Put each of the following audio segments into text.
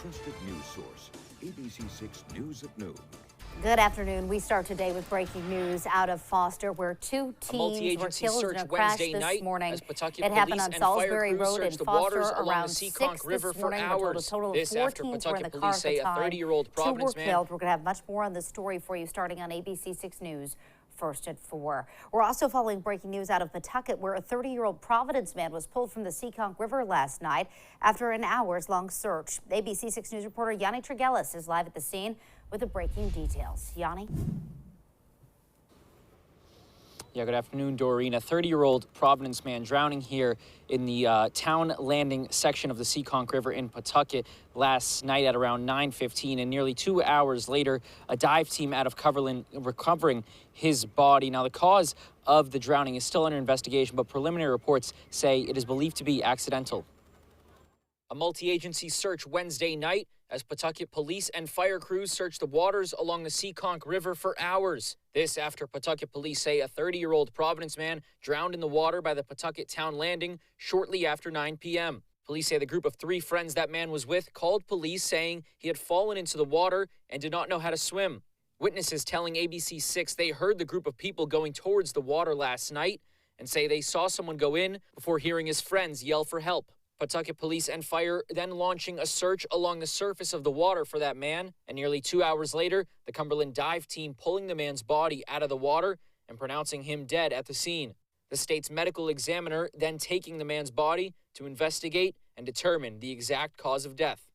trusted news source, ABC6 News at noon. Good afternoon. We start today with breaking news out of Foster, where two teens were killed in a crash this morning. It happened on Salisbury Road in Foster around 6 this morning. We're told a total of 4 teens were in the car at the time. 2 were killed. We're going to have much more on this story for you starting on ABC6 News. First at 4. We're also following breaking news out of Pawtucket, where a 30-year-old Providence man was pulled from the Seekonk River last night after an hours-long search. ABC6 News reporter Yanni Trigelis is live at the scene with the breaking details. Yanni? Yeah, good afternoon, Doreen. A 30-year-old Providence man drowning here in the town landing section of the Seekonk River in Pawtucket last night at around 9:15, and nearly 2 hours later, a dive team out of Cumberland recovering his body. Now, the cause of the drowning is still under investigation, but preliminary reports say it is believed to be accidental. A multi-agency search Wednesday night as Pawtucket police and fire crews searched the waters along the Seekonk River for hours. This after Pawtucket police say a 30-year-old Providence man drowned in the water by the Pawtucket town landing shortly after 9 p.m. Police say the group of 3 friends that man was with called police saying he had fallen into the water and did not know how to swim. Witnesses telling ABC6 they heard the group of people going towards the water last night and say they saw someone go in before hearing his friends yell for help. Pawtucket police and fire then launching a search along the surface of the water for that man, and nearly 2 hours later, the Cumberland dive team pulling the man's body out of the water and pronouncing him dead at the scene. The state's medical examiner then taking the man's body to investigate and determine the exact cause of death.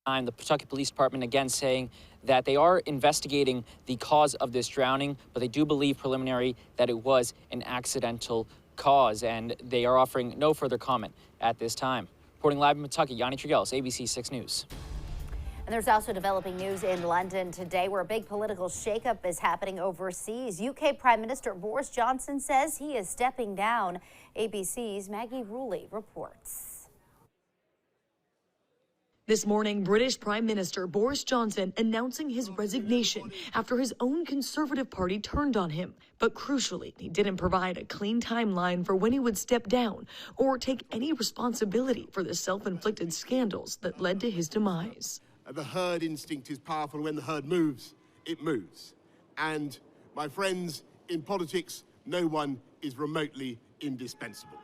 The Pawtucket Police Department again saying that they are investigating the cause of this drowning, but they do believe preliminary that it was an accidental cause, and they are offering no further comment at this time. Reporting live in Pawtucket, Yanni Trigelis, ABC6 News. And there's also developing news in London today where a big political shakeup is happening overseas. UK Prime Minister Boris Johnson says he is stepping down. ABC's Maggie Ruley reports. This morning, British Prime Minister Boris Johnson announcing his resignation after his own Conservative Party turned on him. But crucially, he didn't provide a clean timeline for when he would step down or take any responsibility for the self-inflicted scandals that led to his demise. The herd instinct is powerful. When the herd moves, it moves. And my friends, in politics, no one is remotely indispensable.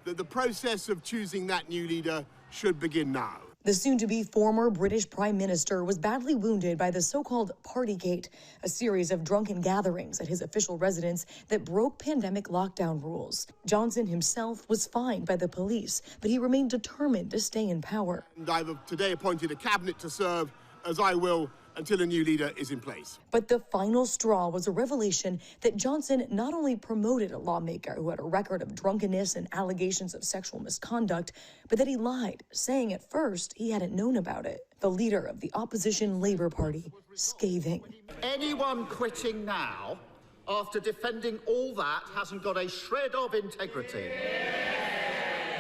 The process of choosing that new leader should begin now. The soon-to-be former British Prime Minister was badly wounded by the so-called Partygate, a series of drunken gatherings at his official residence that broke pandemic lockdown rules. Johnson himself was fined by the police, but he remained determined to stay in power. And I've today appointed a cabinet to serve, as I will, until a new leader is in place. But the final straw was a revelation that Johnson not only promoted a lawmaker who had a record of drunkenness and allegations of sexual misconduct, but that he lied, saying at first he hadn't known about it. The leader of the opposition Labour Party, scathing. Anyone quitting now, after defending all that, hasn't got a shred of integrity.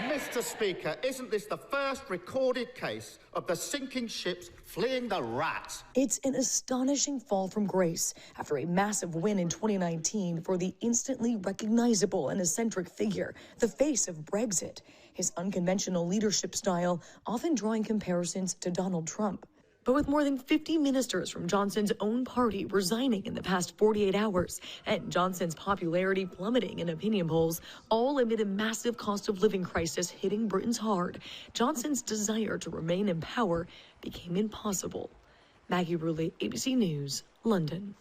Mr. Speaker, isn't this the first recorded case of the sinking ships fleeing the rats? It's an astonishing fall from grace after a massive win in 2019 for the instantly recognizable and eccentric figure, the face of Brexit. His unconventional leadership style often drawing comparisons to Donald Trump. But with more than 50 ministers from Johnson's own party resigning in the past 48 hours, and Johnson's popularity plummeting in opinion polls, all amid a massive cost of living crisis hitting Britons hard, Johnson's desire to remain in power became impossible. Maggie Ruley, ABC News, London.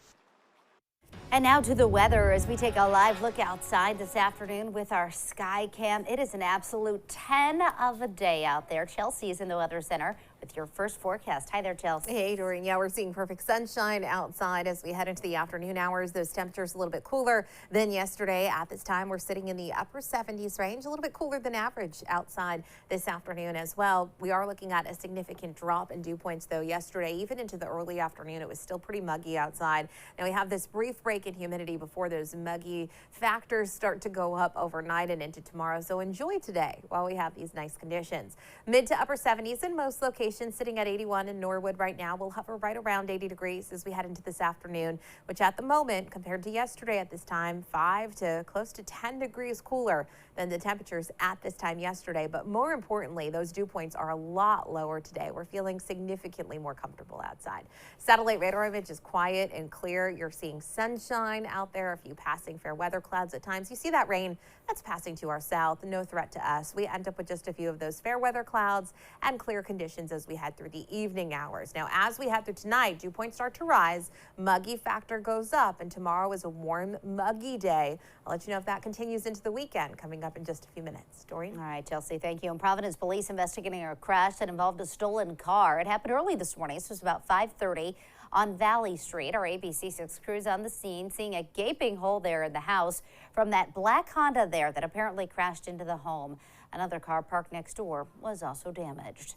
And now to the weather as we take a live look outside this afternoon with our sky cam. It is an absolute 10 of a day out there. Chelsea is in the Weather Center with your first forecast. Hi there, Chelsea. Hey, Doreen. Yeah, we're seeing perfect sunshine outside as we head into the afternoon hours. Those temperatures a little bit cooler than yesterday. At this time, we're sitting in the upper 70s range, a little bit cooler than average outside this afternoon as well. We are looking at a significant drop in dew points, though. Yesterday, even into the early afternoon, it was still pretty muggy outside. Now we have this brief break in humidity before those muggy factors start to go up overnight and into tomorrow. So enjoy today while we have these nice conditions. Mid to upper 70s in most locations. elevation sitting at 81 in Norwood right now. We'll hover right around 80 degrees as we head into this afternoon, which at the moment, compared to yesterday at this time, 5 to close to 10 degrees cooler than the temperatures at this time yesterday. But more importantly, those dew points are a lot lower today. We're feeling significantly more comfortable outside. Satellite radar image is quiet and clear. You're seeing sunshine out there, a few passing fair weather clouds at times. You see that rain that's passing to our south, no threat to us. We end up with just a few of those fair weather clouds and clear conditions as we head through the evening hours. Now, as we head through tonight, dew points start to rise, muggy factor goes up, and tomorrow is a warm, muggy day. I'll let you know if that continues into the weekend coming up in just a few minutes. Doreen? All right, Chelsea, thank you. And Providence police investigating a crash that involved a stolen car. It happened early this morning. This was about 5:30 on Valley Street. Our ABC6 crews on the scene, seeing a gaping hole there in the house from that black Honda there that apparently crashed into the home. Another car parked next door was also damaged.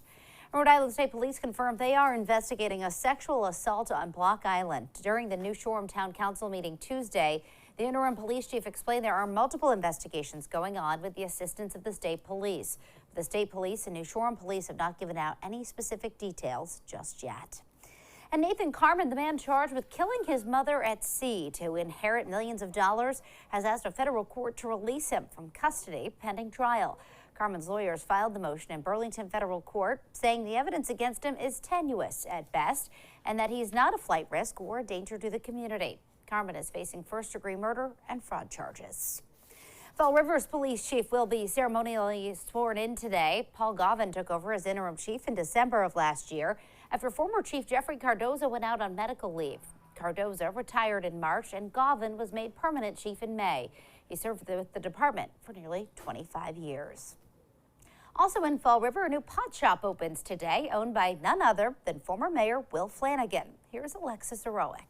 Rhode Island State Police confirmed they are investigating a sexual assault on Block Island. During the New Shoreham Town Council meeting Tuesday, the interim police chief explained there are multiple investigations going on with the assistance of the state police. The state police and New Shoreham police have not given out any specific details just yet. And Nathan Carmen, the man charged with killing his mother at sea to inherit millions of dollars, has asked a federal court to release him from custody pending trial. Carmen's lawyers filed the motion in Burlington Federal Court, saying the evidence against him is tenuous at best and that he's not a flight risk or a danger to the community. Carmen is facing first-degree murder and fraud charges. Fall River's police chief will be ceremonially sworn in today. Paul Govin took over as interim chief in December of last year after former Chief Jeffrey Cardozo went out on medical leave. Cardozo retired in March and Govin was made permanent chief in May. He served with the department for nearly 25 years. Also in Fall River, a new pot shop opens today, owned by none other than former Mayor Will Flanagan. Here's Alexis Heroic.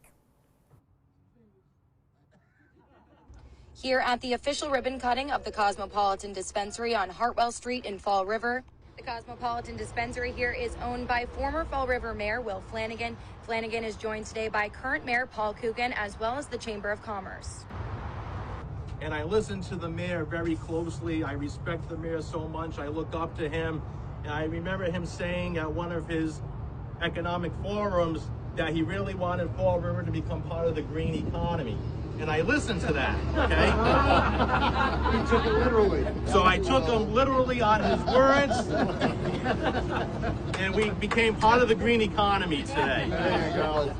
Here at the official ribbon cutting of the Cosmopolitan Dispensary on Hartwell Street in Fall River. The Cosmopolitan Dispensary here is owned by former Fall River Mayor Will Flanagan. Flanagan is joined today by current Mayor Paul Coogan as well as the Chamber of Commerce. And I listen to the mayor very closely. I respect the mayor so much. I look up to him. And I remember him saying at one of his economic forums that he really wanted Fall River to become part of the green economy. And I listened to that, okay? He took it literally. So I took him literally on his words. And we became part of the green economy today. There you go.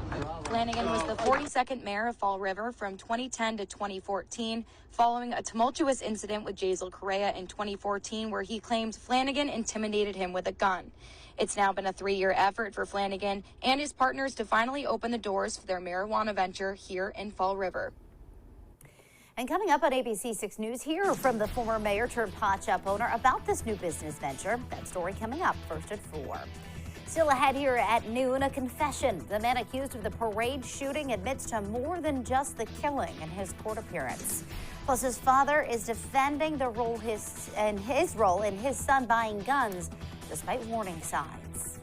Flanagan was the 42nd mayor of Fall River from 2010 to 2014, following a tumultuous incident with Jazel Correa in 2014 where he claimed Flanagan intimidated him with a gun. It's now been a 3-year effort for Flanagan and his partners to finally open the doors for their marijuana venture here in Fall River. And coming up on ABC6 News, hear from the former mayor turned pot shop owner about this new business venture. That story coming up first at 4. Still ahead here at noon, a confession. The man accused of the parade shooting admits to more than just the killing in his court appearance. Plus, his father is defending his role in his son buying guns despite warning signs.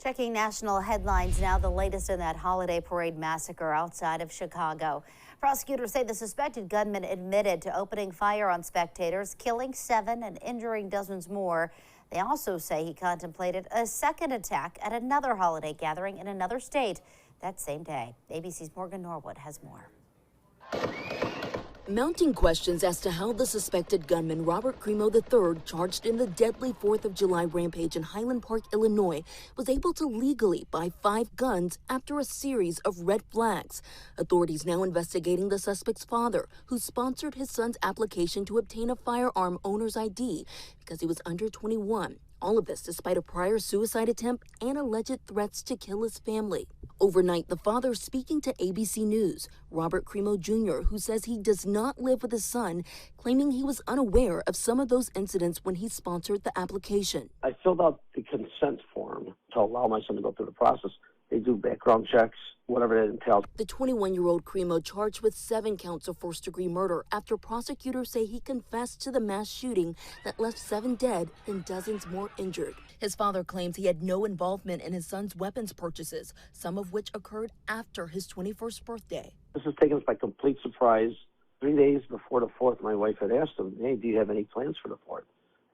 Checking national headlines now, the latest in that holiday parade massacre outside of Chicago. Prosecutors say the suspected gunman admitted to opening fire on spectators, killing 7 and injuring dozens more. They also say he contemplated a second attack at another holiday gathering in another state that same day. ABC's Morgan Norwood has more. Mounting questions as to how the suspected gunman Robert Crimo III, charged in the deadly 4th of July rampage in Highland Park, Illinois, was able to legally buy 5 guns after a series of red flags. Authorities now investigating the suspect's father, who sponsored his son's application to obtain a firearm owner's ID because he was under 21. All of this despite a prior suicide attempt and alleged threats to kill his family. Overnight, the father speaking to ABC News, Robert Crimo Jr., who says he does not live with his son, claiming he was unaware of some of those incidents when he sponsored the application. I filled out the consent form to allow my son to go through the process. They do background checks, whatever that entails. The 21-year-old Crimo charged with 7 counts of first-degree murder after prosecutors say he confessed to the mass shooting that left 7 dead and dozens more injured. His father claims he had no involvement in his son's weapons purchases, some of which occurred after his 21st birthday. This has taken us by complete surprise. 3 days before the 4th, my wife had asked him, hey, do you have any plans for the 4th?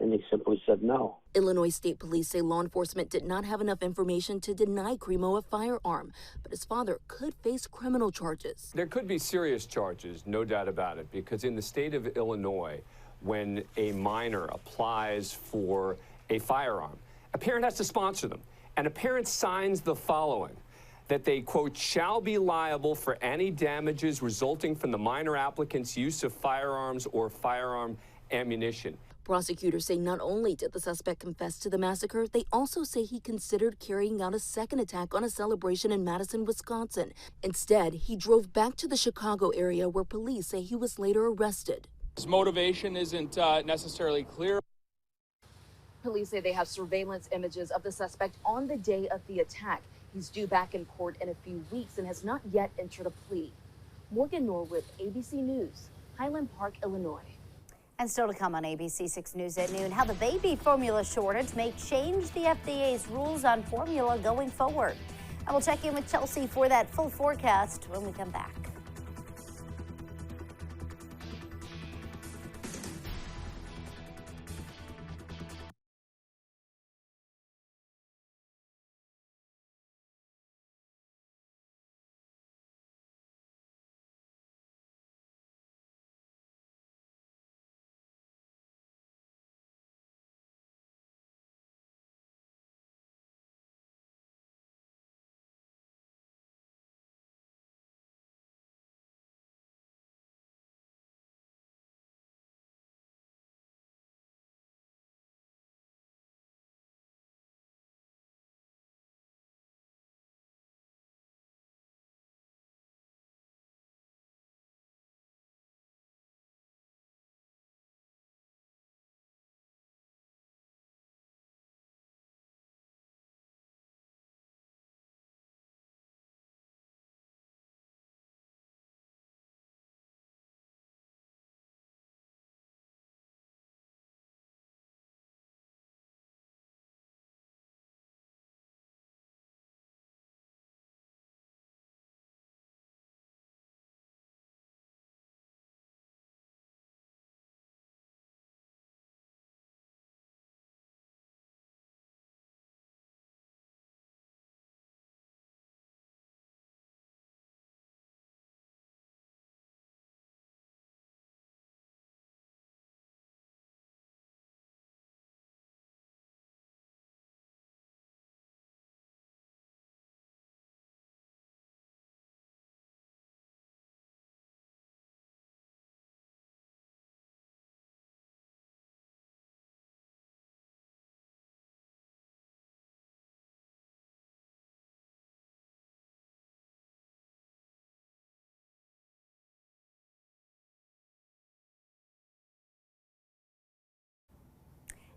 And he simply said no. Illinois State Police say law enforcement did not have enough information to deny Crimo a firearm, but his father could face criminal charges. There could be serious charges, no doubt about it, because in the state of Illinois, when a minor applies for a firearm, a parent has to sponsor them, and a parent signs the following, that they, quote, shall be liable for any damages resulting from the minor applicant's use of firearms or firearm ammunition. Prosecutors say not only did the suspect confess to the massacre, they also say he considered carrying out a second attack on a celebration in Madison, Wisconsin. Instead, he drove back to the Chicago area where police say he was later arrested. His motivation isn't necessarily clear. Police say they have surveillance images of the suspect on the day of the attack. He's due back in court in a few weeks and has not yet entered a plea. Morgan Norwood, ABC News, Highland Park, Illinois. And still to come on ABC6 News at noon, how the baby formula shortage may change the FDA's rules on formula going forward. I will check in with Chelsea for that full forecast when we come back.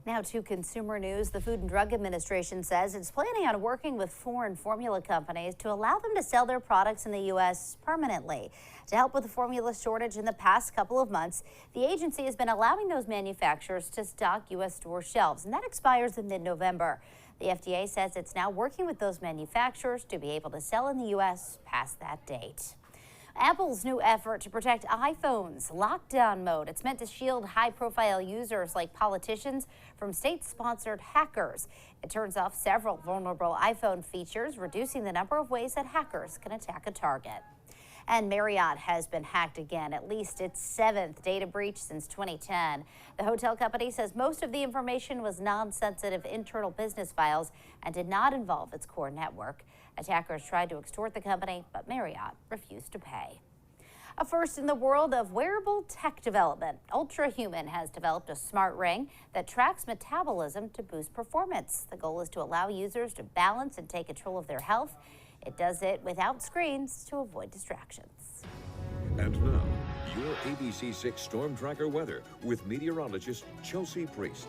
Now to consumer news. The Food and Drug Administration says it's planning on working with foreign formula companies to allow them to sell their products in the U.S. permanently. To help with the formula shortage in the past couple of months, the agency has been allowing those manufacturers to stock U.S. store shelves, and that expires in mid-November. The FDA says it's now working with those manufacturers to be able to sell in the U.S. past that date. Apple's new effort to protect iPhones, lockdown mode. It's meant to shield high-profile users like politicians from state-sponsored hackers. It turns off several vulnerable iPhone features, reducing the number of ways that hackers can attack a target. And Marriott has been hacked again, at least its 7th data breach since 2010. The hotel company says most of the information was non-sensitive internal business files and did not involve its core network. Attackers tried to extort the company, but Marriott refused to pay. A first in the world of wearable tech development. Ultrahuman has developed a smart ring that tracks metabolism to boost performance. The goal is to allow users to balance and take control of their health. It does it without screens to avoid distractions. And now, your ABC6 Storm Tracker weather with meteorologist Chelsea Priest.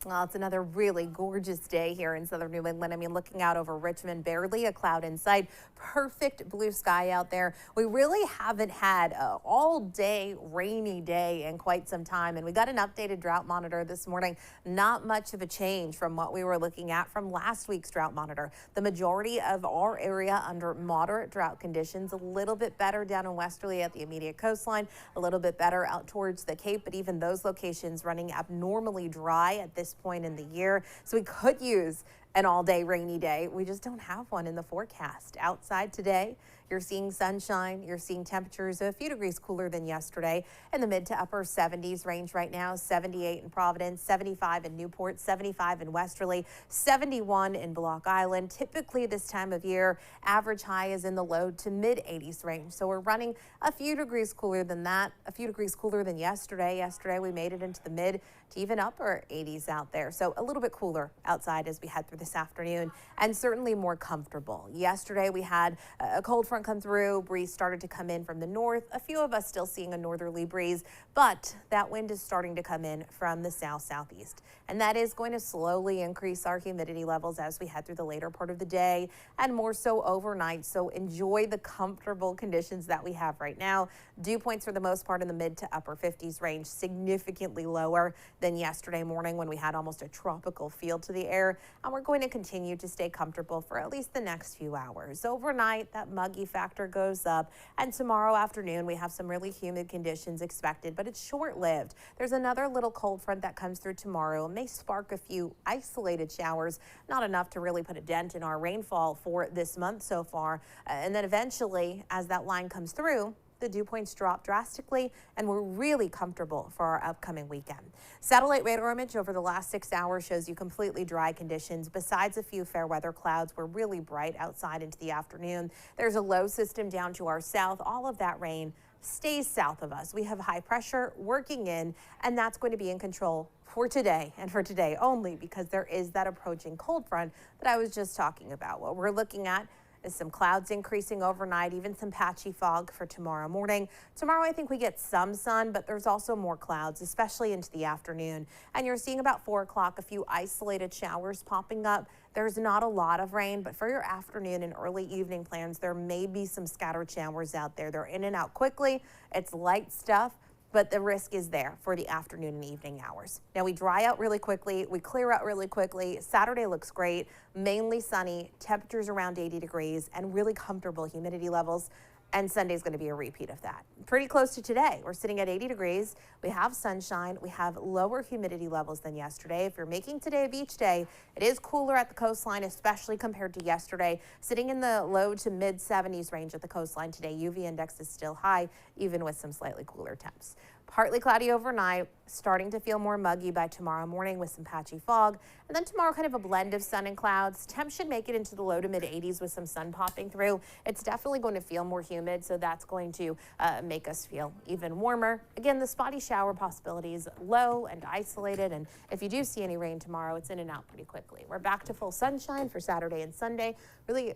Well, it's another really gorgeous day here in southern New England. I mean, looking out over Richmond, barely a cloud in sight. Perfect blue sky out there. We really haven't had an all-day rainy day in quite some time, and we got an updated drought monitor this morning. Not much of a change from what we were looking at from last week's drought monitor. The majority of our area under moderate drought conditions, a little bit better down in westerly at the immediate coastline, a little bit better out towards the Cape, but even those locations running abnormally dry at this point in the year. So we could use an all-day rainy day. We just don't have one in the forecast. Outside today, you're seeing sunshine. You're seeing temperatures a few degrees cooler than yesterday in the mid to upper 70s range right now. 78 in Providence, 75 in Newport, 75 in Westerly, 71 in Block Island. Typically this time of year, average high is in the low to mid 80s range. So we're running a few degrees cooler than that, a few degrees cooler than yesterday. Yesterday we made it into the mid to even upper 80s out there. So a little bit cooler outside as we head through this afternoon, and certainly more comfortable. Yesterday we had a cold front come through. Breeze started to come in from the north. A few of us still seeing a northerly breeze, but that wind is starting to come in from the south-southeast. And that is going to slowly increase our humidity levels as we head through the later part of the day and more so overnight. So enjoy the comfortable conditions that we have right now. Dew points for the most part in the mid to upper 50s range, significantly lower than yesterday morning when we had almost a tropical feel to the air. And we're going to continue to stay comfortable for at least the next few hours. Overnight, that muggy factor goes up. And tomorrow afternoon, we have some really humid conditions expected, but it's short-lived. There's another little cold front that comes through tomorrow. It may spark a few isolated showers, not enough to really put a dent in our rainfall for this month so far. And then eventually, as that line comes through, the dew points drop drastically, and we're really comfortable for our upcoming weekend. Satellite radar image over the last 6 hours shows you completely dry conditions. Besides a few fair weather clouds, we're really bright outside into the afternoon. There's a low system down to our south. All of that rain stays south of us. We have high pressure working in, and that's going to be in control for today and for today only, because there is that approaching cold front that I was just talking about. What we're looking at is some clouds increasing overnight, even some patchy fog for tomorrow morning. Tomorrow, I think we get some sun, but there's also more clouds, especially into the afternoon. And you're seeing about 4 o'clock, a few isolated showers popping up. There's not a lot of rain, but for your afternoon and early evening plans, there may be some scattered showers out there. They're in and out quickly. It's light stuff, but the risk is there for the afternoon and evening hours. Now we dry out really quickly, we clear out really quickly. Saturday looks great, mainly sunny, temperatures around 80 degrees, and really comfortable humidity levels. And Sunday's going to be a repeat of that. Pretty close to today. We're sitting at 80 degrees. We have sunshine. We have lower humidity levels than yesterday. If you're making today a beach day, it is cooler at the coastline, especially compared to yesterday. Sitting in the low to mid 70s range at the coastline today. UV index is still high, even with some slightly cooler temps. Partly cloudy overnight, starting to feel more muggy by tomorrow morning with some patchy fog. And then tomorrow, kind of a blend of sun and clouds. Temps should make it into the low to mid 80s with some sun popping through. It's definitely going to feel more humid, so that's going to make us feel even warmer. Again, the spotty shower possibility is low and isolated, and if you do see any rain tomorrow, it's in and out pretty quickly. We're back to full sunshine for Saturday and Sunday. Really,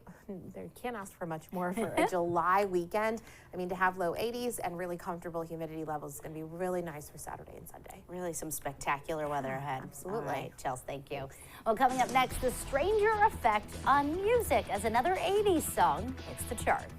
they can't ask for much more for a July weekend. I mean, to have low 80s and really comfortable humidity levels is going to be really nice for Saturday and Sunday. Really some spectacular weather ahead. Absolutely. All right, Chelsea, thank you. Well, coming up next, the stranger effect on music as another 80s song hits the charts.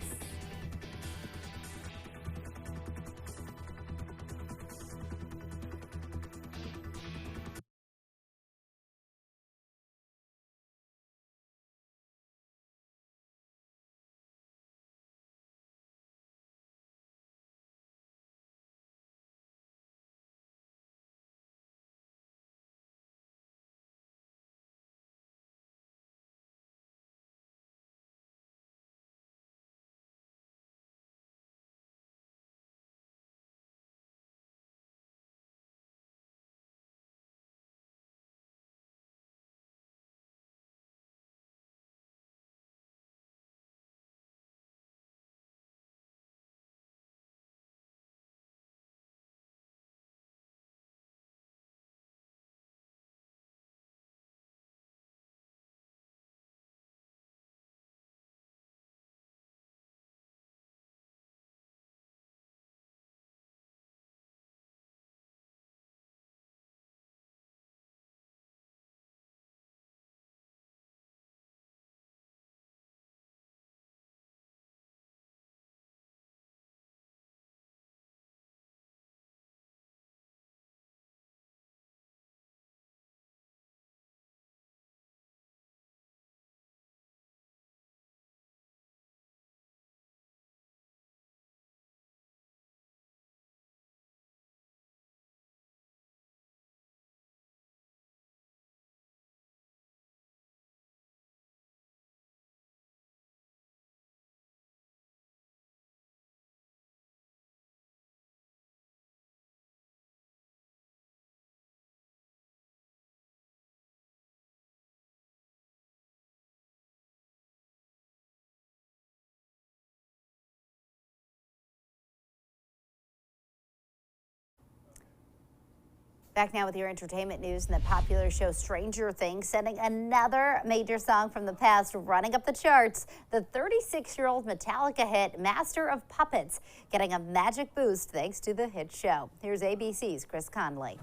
Back now with your entertainment news, and the popular show Stranger Things sending another major song from the past running up the charts. The 36-year-old Metallica hit Master of Puppets getting a magic boost thanks to the hit show. Here's ABC's Chris Conley.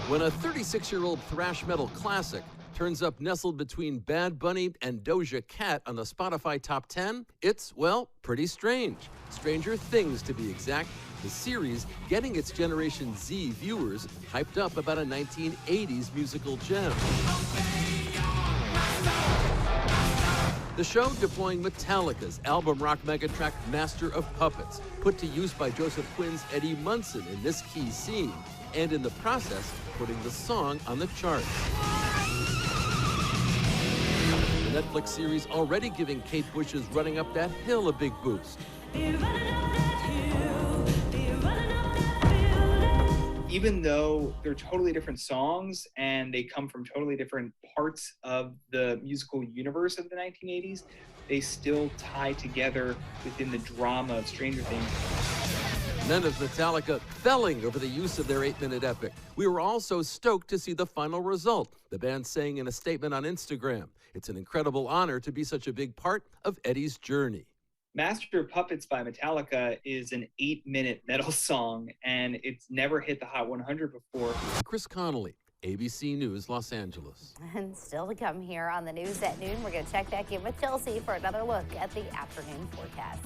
When a 36-year-old thrash metal classic turns up nestled between Bad Bunny and Doja Cat on the Spotify Top 10, it's, well, pretty strange. Stranger Things, to be exact. The series getting its Generation Z viewers hyped up about a 1980s musical gem. The show deploying Metallica's album rock megatrack Master of Puppets, put to use by Joseph Quinn's Eddie Munson in this key scene, and in the process, putting the song on the charts. The Netflix series already giving Kate Bush's Running Up That Hill a big boost. Even though they're totally different songs and they come from totally different parts of the musical universe of the 1980s, they still tie together within the drama of Stranger Things. None of Metallica felling over the use of their 8-minute epic. We were all so stoked to see the final result, the band saying in a statement on Instagram. It's an incredible honor to be such a big part of Eddie's journey. Master of Puppets by Metallica is an 8-minute metal song, and it's never hit the Hot 100 before. Chris Connolly, ABC News, Los Angeles. And still to come here on the news at noon, we're going to check back in with Chelsea for another look at the afternoon forecast.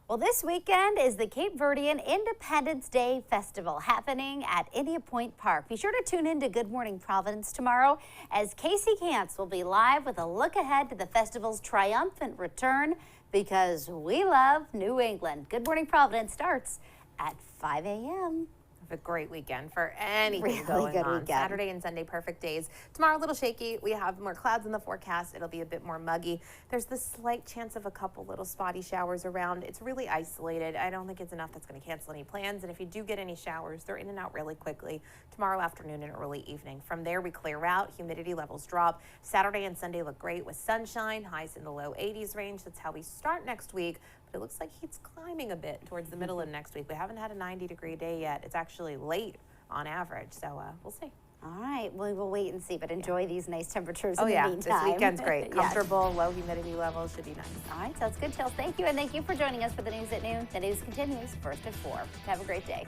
Well, this weekend is the Cape Verdean Independence Day Festival happening at India Point Park. Be sure to tune in to Good Morning Providence tomorrow as Casey Cantz will be live with a look ahead to the festival's triumphant return, because we love New England. Good Morning Providence starts at 5 a.m. A great weekend for anything really going good on. Weekend. Saturday and Sunday, perfect days. Tomorrow, a little shaky. We have more clouds in the forecast. It'll be a bit more muggy. There's the slight chance of a couple little spotty showers around. It's really isolated. I don't think it's enough that's going to cancel any plans. And if you do get any showers, they're in and out really quickly tomorrow afternoon and early evening. From there, we clear out. Humidity levels drop. Saturday and Sunday look great with sunshine, highs in the low 80s range. That's how we start next week. But it looks like heat's climbing a bit towards the middle of next week. We haven't had a 90-degree day yet. It's actually late on average, so we'll see. All right, well, we'll wait and see, but enjoy these nice temperatures in the meantime. This weekend's great. Yes. Comfortable, low humidity levels should be nice. All right, sounds good, Chels. Thank you, and thank you for joining us for the news at noon. The news continues first at 4. Have a great day.